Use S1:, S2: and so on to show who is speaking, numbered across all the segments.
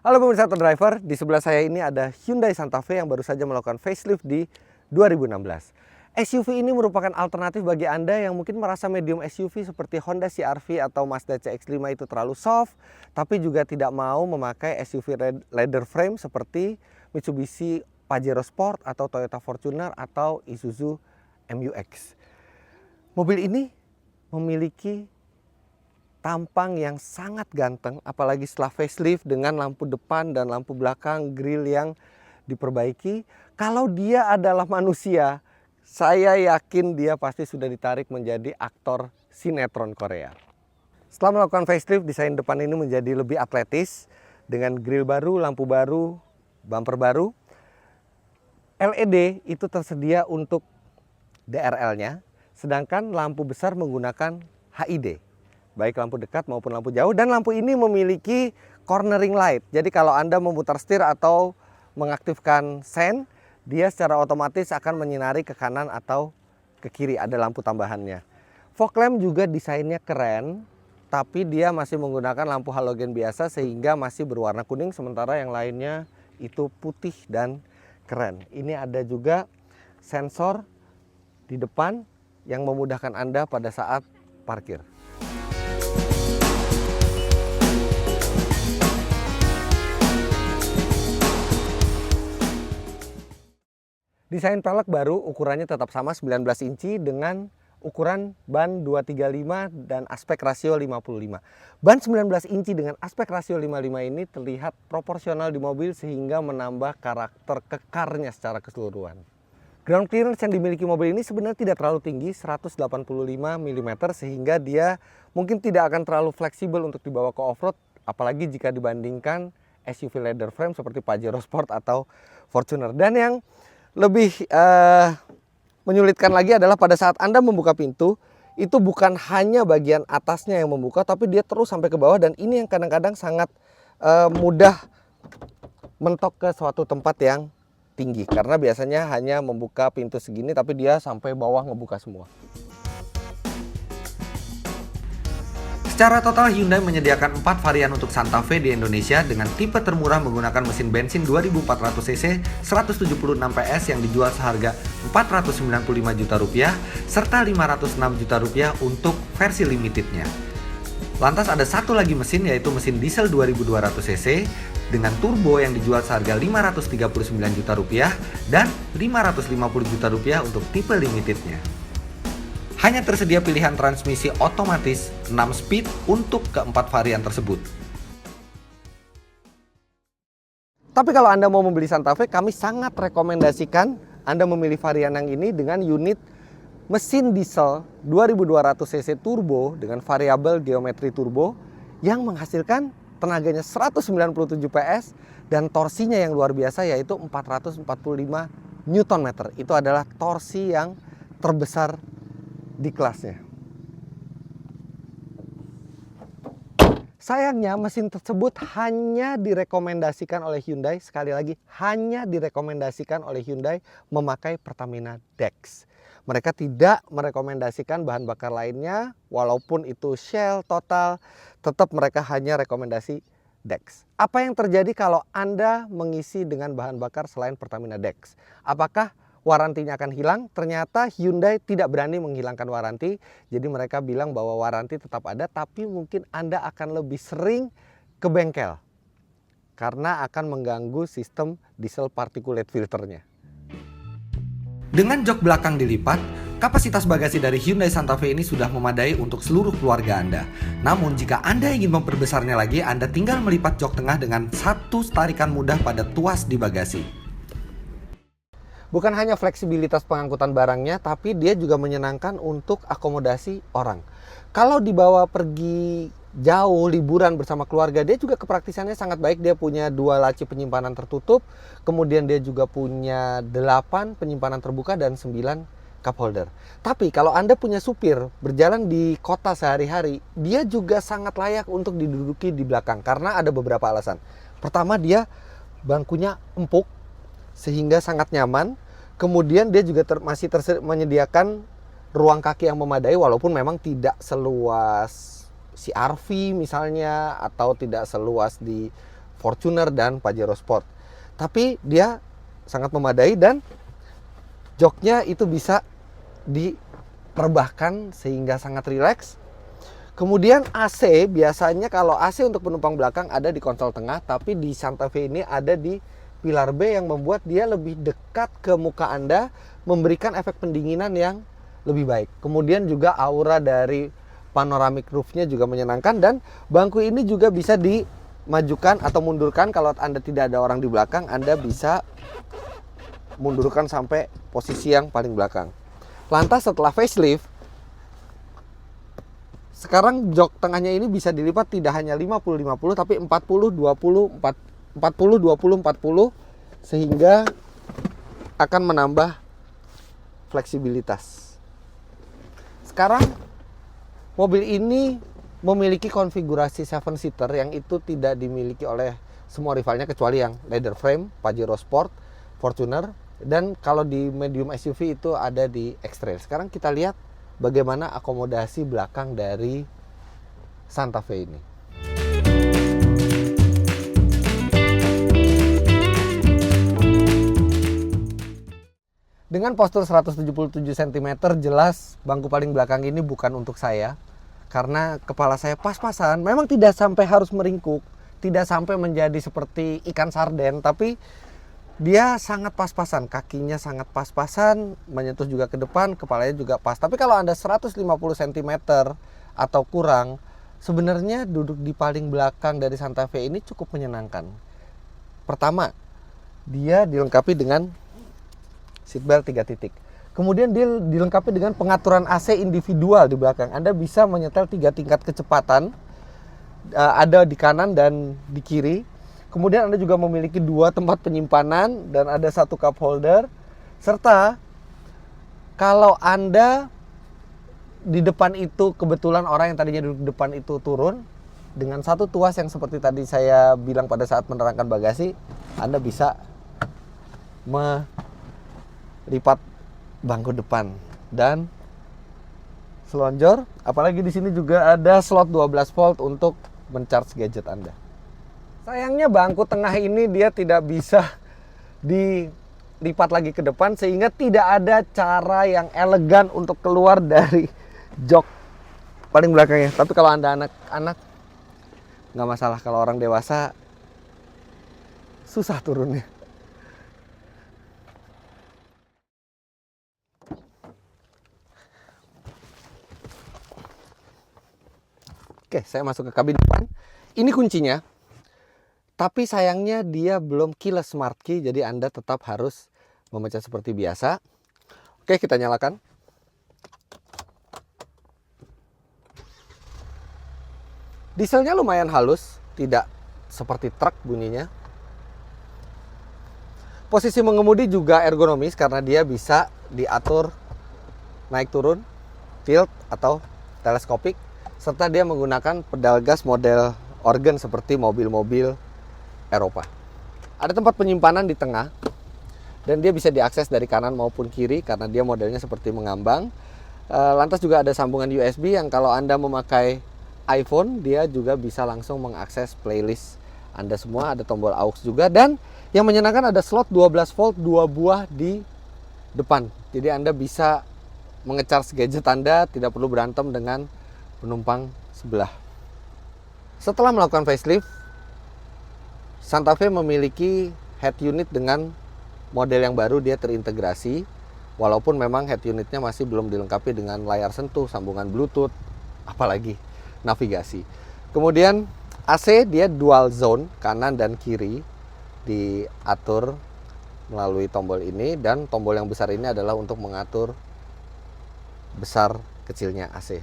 S1: Halo pemirsa Auto Driver, di sebelah saya ini ada Hyundai Santa Fe yang baru saja melakukan facelift di 2016. SUV ini merupakan alternatif bagi Anda yang mungkin merasa medium SUV seperti Honda CR-V atau Mazda CX-5 itu terlalu soft, tapi juga tidak mau memakai SUV leather frame seperti Mitsubishi Pajero Sport atau Toyota Fortuner atau Isuzu MU-X. Mobil ini memiliki tampang yang sangat ganteng, apalagi setelah facelift dengan lampu depan dan lampu belakang, grill yang diperbaiki. Kalau dia adalah manusia, saya yakin dia pasti sudah ditarik menjadi aktor sinetron Korea. Setelah melakukan facelift, desain depan ini menjadi lebih atletis dengan grill baru, lampu baru, bumper baru. LED itu tersedia untuk DRL-nya, sedangkan lampu besar menggunakan HID. Baik lampu dekat maupun lampu jauh, dan lampu ini memiliki cornering light. Jadi kalau Anda memutar setir atau mengaktifkan sen, dia secara otomatis akan menyinari ke kanan atau ke kiri, ada lampu tambahannya. Fog lamp juga desainnya keren, tapi dia masih menggunakan lampu halogen biasa sehingga masih berwarna kuning, sementara yang lainnya itu putih dan keren. Ini ada juga sensor di depan yang memudahkan Anda pada saat parkir. Desain pelek baru, ukurannya tetap sama 19 inci dengan ukuran ban 235 dan aspek rasio 55. Ban 19 inci dengan aspek rasio 55 ini terlihat proporsional di mobil sehingga menambah karakter kekarnya secara keseluruhan. Ground clearance yang dimiliki mobil ini sebenarnya tidak terlalu tinggi, 185 mm, sehingga dia mungkin tidak akan terlalu fleksibel untuk dibawa ke off-road, apalagi jika dibandingkan SUV leather frame seperti Pajero Sport atau Fortuner. Dan yang lebih menyulitkan lagi adalah pada saat Anda membuka pintu, itu bukan hanya bagian atasnya yang membuka, tapi dia terus sampai ke bawah, dan ini yang kadang-kadang sangat mudah mentok ke suatu tempat yang tinggi, karena biasanya hanya membuka pintu segini tapi dia sampai bawah ngebuka semua. Secara total Hyundai menyediakan 4 varian untuk Santa Fe di Indonesia dengan tipe termurah menggunakan mesin bensin 2400 cc 176 PS yang dijual seharga 495 juta rupiah serta 506 juta rupiah untuk versi limitednya. Lantas ada satu lagi mesin, yaitu mesin diesel 2200 cc dengan turbo yang dijual seharga 539 juta rupiah dan 550 juta rupiah untuk tipe limitednya. Hanya tersedia pilihan transmisi otomatis 6 speed untuk keempat varian tersebut. Tapi kalau Anda mau membeli Santa Fe, kami sangat rekomendasikan Anda memilih varian yang ini dengan unit mesin diesel 2200 cc turbo dengan variabel geometri turbo yang menghasilkan tenaganya 197 PS dan torsinya yang luar biasa, yaitu 445 Nm. Itu adalah torsi yang terbesar di kelasnya. Sayangnya mesin tersebut hanya direkomendasikan oleh Hyundai, sekali lagi hanya direkomendasikan oleh Hyundai memakai Pertamina Dex. Mereka tidak merekomendasikan bahan bakar lainnya, walaupun itu Shell, Total, tetap mereka hanya rekomendasi Dex. Apa yang terjadi kalau Anda mengisi dengan bahan bakar selain Pertamina Dex? Apakah warantinya akan hilang? Ternyata Hyundai tidak berani menghilangkan waranti, jadi mereka bilang bahwa waranti tetap ada, tapi mungkin Anda akan lebih sering ke bengkel karena akan mengganggu sistem diesel particulate filternya. Dengan jok belakang dilipat, kapasitas bagasi dari Hyundai Santa Fe ini sudah memadai untuk seluruh keluarga Anda. Namun jika Anda ingin memperbesarnya lagi, Anda tinggal melipat jok tengah dengan satu tarikan mudah pada tuas di bagasi. Bukan hanya fleksibilitas pengangkutan barangnya, tapi dia juga menyenangkan untuk akomodasi orang. Kalau dibawa pergi jauh liburan bersama keluarga, dia juga kepraktisannya sangat baik. Dia punya 2 laci penyimpanan tertutup, kemudian dia juga punya 8 penyimpanan terbuka dan 9 cup holder. Tapi kalau Anda punya supir berjalan di kota sehari-hari, dia juga sangat layak untuk diduduki di belakang karena ada beberapa alasan. Pertama, dia bangkunya empuk sehingga sangat nyaman. Kemudian dia juga masih menyediakan ruang kaki yang memadai, walaupun memang tidak seluas CR-V misalnya atau tidak seluas di Fortuner dan Pajero Sport. Tapi dia sangat memadai dan joknya itu bisa diterbahkan sehingga sangat rileks. Kemudian AC, biasanya kalau AC untuk penumpang belakang ada di konsol tengah, tapi di Santa Fe ini ada di pilar B yang membuat dia lebih dekat ke muka Anda, memberikan efek pendinginan yang lebih baik. Kemudian juga aura dari panoramic roofnya juga menyenangkan, dan bangku ini juga bisa dimajukan atau mundurkan. Kalau Anda tidak ada orang di belakang, Anda bisa mundurkan sampai posisi yang paling belakang. Lantas setelah facelift, sekarang jok tengahnya ini bisa dilipat tidak hanya 50-50 tapi 40-20-40, sehingga akan menambah fleksibilitas. Sekarang mobil ini memiliki konfigurasi 7-seater yang itu tidak dimiliki oleh semua rivalnya kecuali yang leather frame, Pajero Sport, Fortuner, dan kalau di medium SUV itu ada di X-Trail. Sekarang kita lihat bagaimana akomodasi belakang dari Santa Fe ini. Dengan postur 177 cm, jelas bangku paling belakang ini bukan untuk saya. Karena kepala saya pas-pasan, memang tidak sampai harus meringkuk, tidak sampai menjadi seperti ikan sarden, tapi dia sangat pas-pasan, kakinya sangat pas-pasan, menyentuh juga ke depan, kepalanya juga pas. Tapi kalau Anda 150 cm atau kurang, sebenarnya duduk di paling belakang dari Santa Fe ini cukup menyenangkan. Pertama, dia dilengkapi dengan seatbelt 3 titik. Kemudian dia dilengkapi dengan pengaturan AC individual di belakang. Anda bisa menyetel 3 tingkat kecepatan, ada di kanan dan di kiri. Kemudian Anda juga memiliki 2 tempat penyimpanan dan ada 1 cup holder. Serta kalau Anda di depan itu kebetulan orang yang tadinya duduk di depan itu turun, dengan 1 tuas yang seperti tadi saya bilang pada saat menerangkan bagasi, Anda bisa melipat bangku depan dan selonjor. Apalagi di sini juga ada slot 12 volt untuk mencharge gadget Anda. Sayangnya bangku tengah ini dia tidak bisa dilipat lagi ke depan, sehingga tidak ada cara yang elegan untuk keluar dari jok paling belakangnya. Tapi kalau Anda anak-anak nggak masalah, kalau orang dewasa susah turunnya. Oke, saya masuk ke kabin depan. Ini kuncinya. Tapi sayangnya dia belum keyless smart key, jadi Anda tetap harus memencet seperti biasa. Oke, kita nyalakan. Dieselnya lumayan halus, tidak seperti truk bunyinya. Posisi mengemudi juga ergonomis karena dia bisa diatur naik turun, tilt atau teleskopik. Serta dia menggunakan pedal gas model organ seperti mobil-mobil Eropa. Ada tempat penyimpanan di tengah dan dia bisa diakses dari kanan maupun kiri karena dia modelnya seperti mengambang. Lantas juga ada sambungan USB yang kalau Anda memakai iPhone, dia juga bisa langsung mengakses playlist Anda semua. Ada tombol aux juga, dan yang menyenangkan ada slot 12 volt 2 buah di depan. Jadi Anda bisa menge-charge gadget Anda, tidak perlu berantem dengan penumpang sebelah. Setelah melakukan facelift, Santa Fe memiliki head unit dengan model yang baru. Dia terintegrasi, walaupun memang head unitnya masih belum dilengkapi dengan layar sentuh, sambungan Bluetooth, apalagi navigasi. Kemudian AC dia dual zone, kanan dan kiri diatur melalui tombol ini, dan tombol yang besar ini adalah untuk mengatur besar kecilnya AC.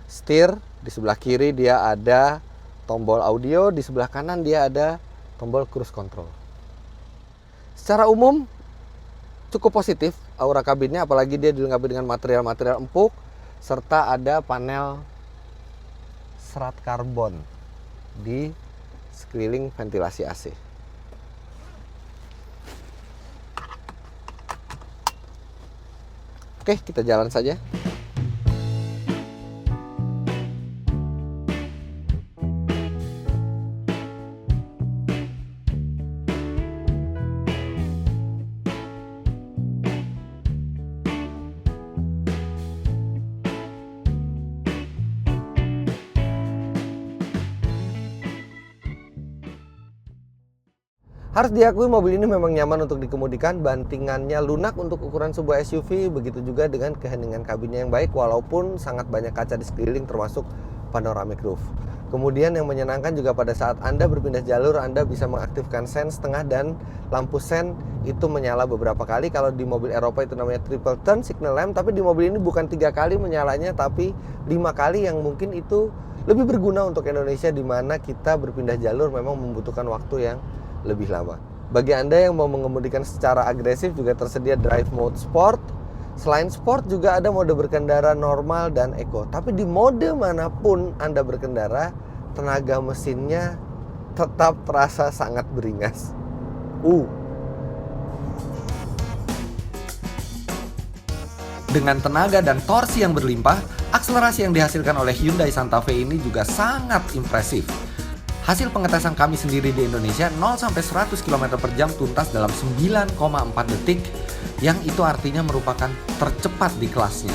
S1: Setir di sebelah kiri dia ada tombol audio, di sebelah kanan dia ada tombol cruise control. Secara umum cukup positif aura kabinnya, apalagi dia dilengkapi dengan material-material empuk serta ada panel serat karbon di sekeliling ventilasi AC. Oke, kita jalan saja. Harus diakui mobil ini memang nyaman untuk dikemudikan, bantingannya lunak untuk ukuran sebuah SUV, begitu juga dengan keheningan kabinnya yang baik walaupun sangat banyak kaca di sekeliling termasuk panoramic roof. Kemudian yang menyenangkan juga pada saat Anda berpindah jalur, Anda bisa mengaktifkan sen setengah dan lampu sen itu menyala beberapa kali. Kalau di mobil Eropa itu namanya triple turn signal lamp, tapi di mobil ini bukan 3 kali menyalanya tapi 5 kali, yang mungkin itu lebih berguna untuk Indonesia di mana kita berpindah jalur memang membutuhkan waktu yang lebih lama. Bagi Anda yang mau mengemudikan secara agresif juga tersedia drive mode sport. Selain sport juga ada mode berkendara normal dan eco. Tapi di mode manapun Anda berkendara, tenaga mesinnya tetap terasa sangat beringas. Dengan tenaga dan torsi yang berlimpah, akselerasi yang dihasilkan oleh Hyundai Santa Fe ini juga sangat impresif. Hasil pengetesan kami sendiri di Indonesia, 0-100 km per jam tuntas dalam 9,4 detik, yang itu artinya merupakan tercepat di kelasnya.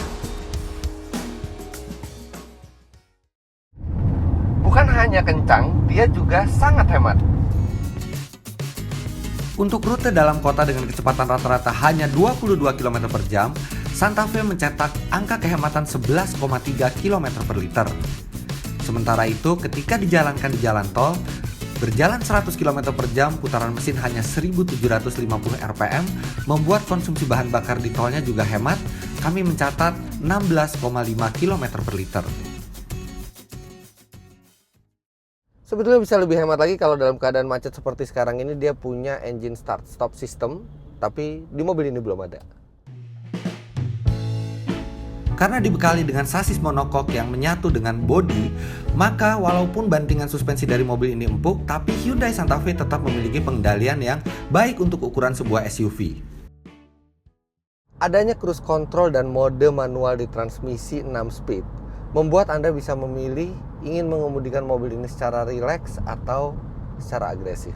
S1: Bukan hanya kencang, dia juga sangat hemat. Untuk rute dalam kota dengan kecepatan rata-rata hanya 22 km per jam, Santa Fe mencetak angka kehematan 11,3 km per liter. Sementara itu, ketika dijalankan di jalan tol, berjalan 100 km per jam, putaran mesin hanya 1750 rpm, membuat konsumsi bahan bakar di tolnya juga hemat. Kami mencatat 16,5 km per liter. Sebetulnya bisa lebih hemat lagi kalau dalam keadaan macet seperti sekarang ini dia punya engine start stop system, tapi di mobil ini belum ada. Karena dibekali dengan sasis monokok yang menyatu dengan bodi, maka walaupun bantingan suspensi dari mobil ini empuk, tapi Hyundai Santa Fe tetap memiliki pengendalian yang baik untuk ukuran sebuah SUV. Adanya cruise control dan mode manual di transmisi 6 speed membuat Anda bisa memilih ingin mengemudikan mobil ini secara rileks atau secara agresif.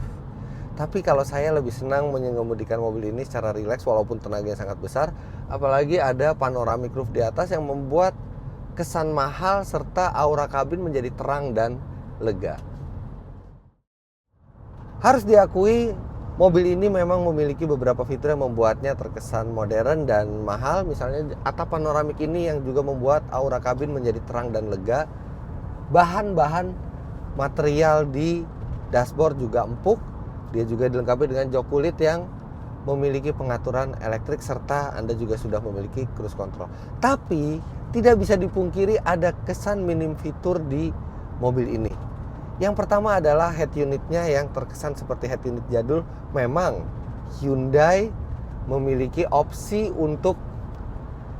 S1: Tapi kalau saya lebih senang mengemudikan mobil ini secara rileks walaupun tenaganya sangat besar, apalagi ada panoramic roof di atas yang membuat kesan mahal serta aura kabin menjadi terang dan lega. Harus diakui, mobil ini memang memiliki beberapa fitur yang membuatnya terkesan modern dan mahal. Misalnya atap panoramik ini yang juga membuat aura kabin menjadi terang dan lega. Bahan-bahan material di dashboard juga empuk. Dia juga dilengkapi dengan jok kulit yang memiliki pengaturan elektrik serta Anda juga sudah memiliki cruise control. Tapi tidak bisa dipungkiri ada kesan minim fitur di mobil ini. Yang pertama adalah head unitnya yang terkesan seperti head unit jadul. Memang Hyundai memiliki opsi untuk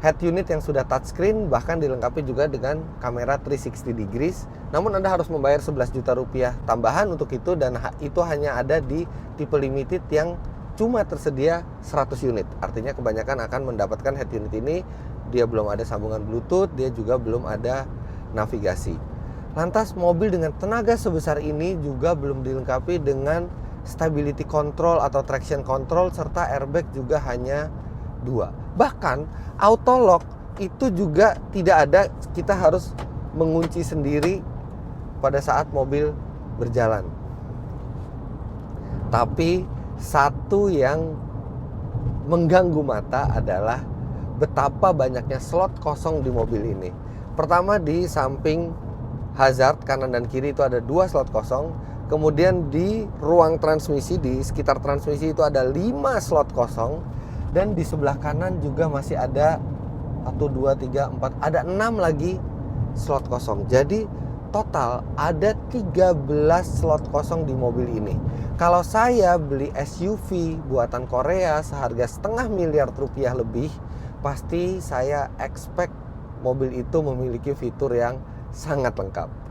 S1: head unit yang sudah touchscreen, bahkan dilengkapi juga dengan kamera 360 degrees. Namun Anda harus membayar 11 juta rupiah tambahan untuk itu, dan itu hanya ada di tipe limited yang cuma tersedia 100 unit. Artinya kebanyakan akan mendapatkan head unit ini, dia belum ada sambungan Bluetooth, dia juga belum ada navigasi. Lantas mobil dengan tenaga sebesar ini juga belum dilengkapi dengan stability control atau traction control, serta airbag juga hanya 2. Bahkan auto lock itu juga tidak ada, kita harus mengunci sendiri pada saat mobil berjalan. Tapi satu yang mengganggu mata adalah betapa banyaknya slot kosong di mobil ini. Pertama, di samping hazard kanan dan kiri itu ada 2 slot kosong. Kemudian di ruang transmisi, di sekitar transmisi itu ada 5 slot kosong. Dan di sebelah kanan juga masih ada 1, 2, 3, 4, ada 6 lagi slot kosong. Jadi total ada 13 slot kosong di mobil ini. Kalau saya beli SUV buatan Korea seharga $500,000 lebih, pasti saya expect mobil itu memiliki fitur yang sangat lengkap.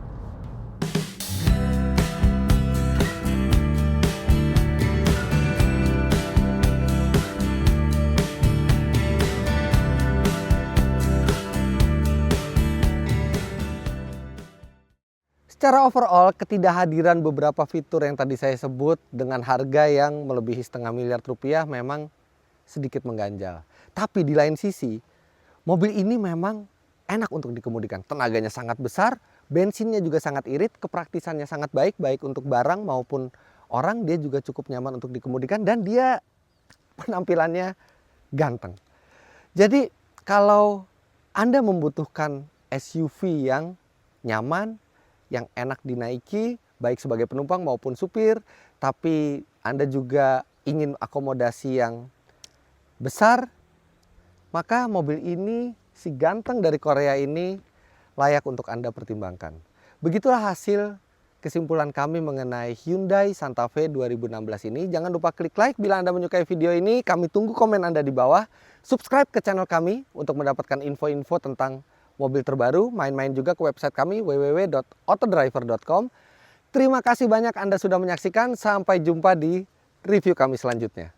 S1: Secara overall, ketidakhadiran beberapa fitur yang tadi saya sebut dengan harga yang melebihi $500,000 memang sedikit mengganjal. Tapi di lain sisi, mobil ini memang enak untuk dikemudikan. Tenaganya sangat besar, bensinnya juga sangat irit, kepraktisannya sangat baik, baik untuk barang maupun orang, dia juga cukup nyaman untuk dikemudikan, dan dia penampilannya ganteng. Jadi kalau Anda membutuhkan SUV yang nyaman, yang enak dinaiki, baik sebagai penumpang maupun supir, tapi Anda juga ingin akomodasi yang besar, maka mobil ini, si ganteng dari Korea ini, layak untuk Anda pertimbangkan. Begitulah hasil kesimpulan kami mengenai Hyundai Santa Fe 2016 ini. Jangan lupa klik like bila Anda menyukai video ini. Kami tunggu komen Anda di bawah. Subscribe ke channel kami untuk mendapatkan info-info tentang mobil terbaru. Main-main juga ke website kami www.autodriver.com. Terima kasih banyak Anda sudah menyaksikan. Sampai jumpa di review kami selanjutnya.